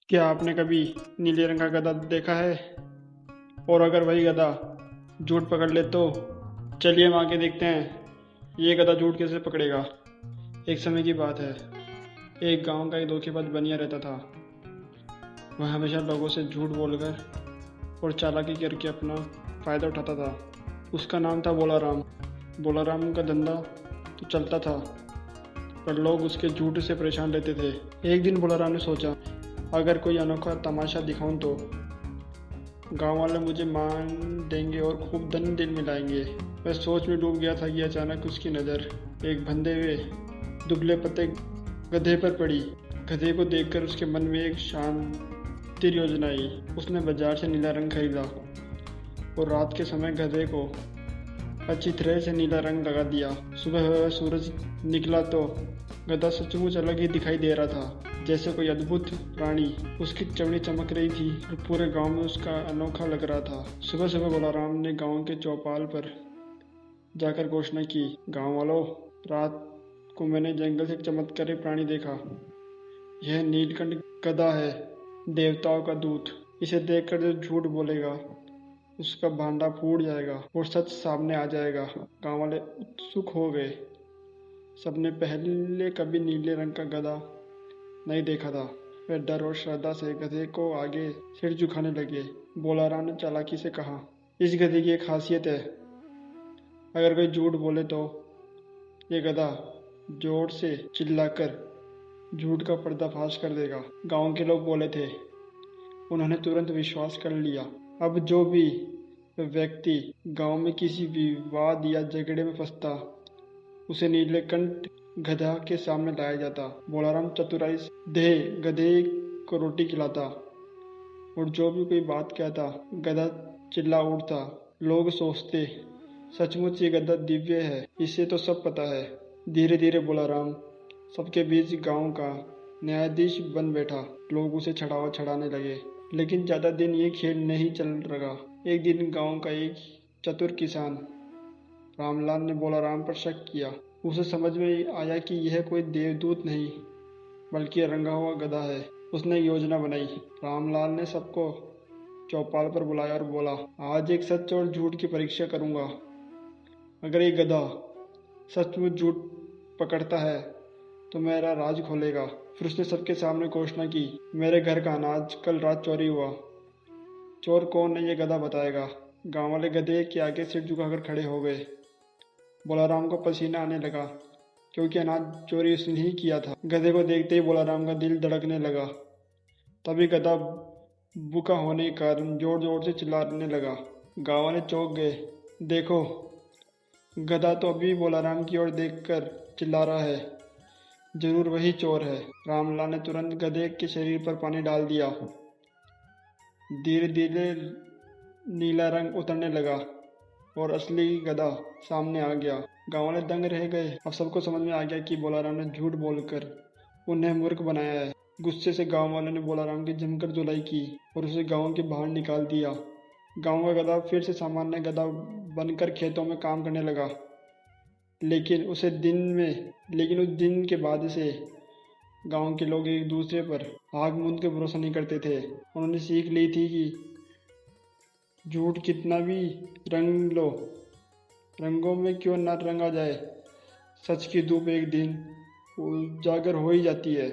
क्या आपने कभी नीले रंग का गधा देखा है? और अगर वही गधा झूठ पकड़ ले तो? चलिए हम आगे देखते हैं ये गधा झूठ कैसे पकड़ेगा। एक समय की बात है। एक गांव का एक धोखेबाज बनिया रहता था। वह हमेशा लोगों से झूठ बोलकर और चालाकी करके अपना फ़ायदा उठाता था। उसका नाम था बोलाराम। बोलाराम का धंधा तो चलता था, पर लोग उसके झूठ से परेशान रहते थे। एक दिन बोलाराम ने सोचा, अगर कोई अनोखा तमाशा दिखाऊं तो गांव वाले मुझे मान देंगे और खूब धन दिल मिलाएंगे। वह सोच में डूब गया था कि अचानक उसकी नज़र एक बंधे हुए दुबले पतले गधे पर पड़ी। गधे को देखकर उसके मन में एक शानदार योजना आई। उसने बाजार से नीला रंग खरीदा और रात के समय गधे को अच्छी तरह से नीला रंग लगा दिया। सुबह सूरज निकला तो गधा सचमुच अलग ही दिखाई दे रहा था, जैसे कोई अद्भुत प्राणी। उसकी चमड़ी चमक रही थी और पूरे गांव में उसका अनोखा लग रहा था। सुबह सुबह बोलाराम ने गांव के चौपाल पर जाकर घोषणा की, गांव वालों, रात को मैंने जंगल से एक चमत्कारी प्राणी देखा। यह नीलकंठ गधा है, देवताओं का दूत। इसे देखकर जो झूठ बोलेगा उसका भांडा फूट जाएगा और सच सामने आ जाएगा। गांव वाले उत्सुक हो गए। सबने पहले कभी नीले रंग का गधा नहीं देखा था। वे डर और श्रद्धा से गधे को आगे सिर झुकाने लगे। बोलाराम ने चालाकी से कहा, इस गधे की एक खासियत है, अगर कोई झूठ बोले तो ये गधा जोर से चिल्लाकर झूठ का पर्दाफाश कर देगा। गांव के लोग बोले थे, उन्होंने तुरंत विश्वास कर लिया। अब जो भी व्यक्ति गांव में किसी विवाद या झगड़े में फंसता, उसे नीलकंठ गधा के सामने लाया जाता। बोलाराम चतुराई से गधे को रोटी खिलाता और जो भी कोई बात कहता, गधा चिल्ला उठता। लोग सोचते, सचमुच ये गधा दिव्य है, इसे तो सब पता है। धीरे धीरे बोलाराम सबके बीच गांव का न्यायाधीश बन बैठा। लोग उसे छड़ाने लगे। लेकिन ज़्यादा दिन ये खेल नहीं चल रहा। एक दिन गांव का एक चतुर किसान रामलाल ने बोलाराम पर शक किया। उसे समझ में आया कि यह कोई देवदूत नहीं, बल्कि रंगा हुआ गधा है। उसने एक योजना बनाई। रामलाल ने सबको चौपाल पर बुलाया और बोला, आज एक सच और झूठ की परीक्षा करूंगा। अगर ये गधा सचमुच झूठ पकड़ता है तो मेरा राज खोलेगा। फिर उसने सबके सामने घोषणा की, मेरे घर का अनाज कल रात चोरी हुआ। चोर कौन है ये गधा बताएगा। गांव वाले गधे के आगे सिर झुकाकर खड़े हो गए। बोलाराम को पसीना आने लगा, क्योंकि अनाज चोरी उसने ही किया था। गधे को देखते ही बोलाराम का दिल धड़कने लगा। तभी गधा भूखा होने के कारण जोर जोर से चिल्लाने लगा। गांव वाले चौंक गए। देखो, गधा तो अभी बोलाराम की ओर देखकर चिल्ला रहा है, जरूर वही चोर है। रामलाल ने तुरंत गधे के शरीर पर पानी डाल दिया। धीरे धीरे नीला रंग उतरने लगा और असली गधा सामने आ गया। गांव वाले दंग रह गए। अब सबको समझ में आ गया कि बोलाराम ने झूठ बोलकर उन्हें मूर्ख बनाया है। गुस्से से गांव वालों ने बोलाराम की जमकर धुलाई की और उसे गांव के बाहर निकाल दिया। गांव का गधा फिर से सामान्य गधा बनकर खेतों में काम करने लगा। लेकिन उस दिन के बाद से गांव के लोग एक दूसरे पर आग मूंद के भरोसा नहीं करते थे। उन्होंने सीख ली थी कि झूठ कितना भी रंग लो, रंगों में क्यों न रंगा जाए, सच की धूप एक दिन उजागर हो ही जाती है।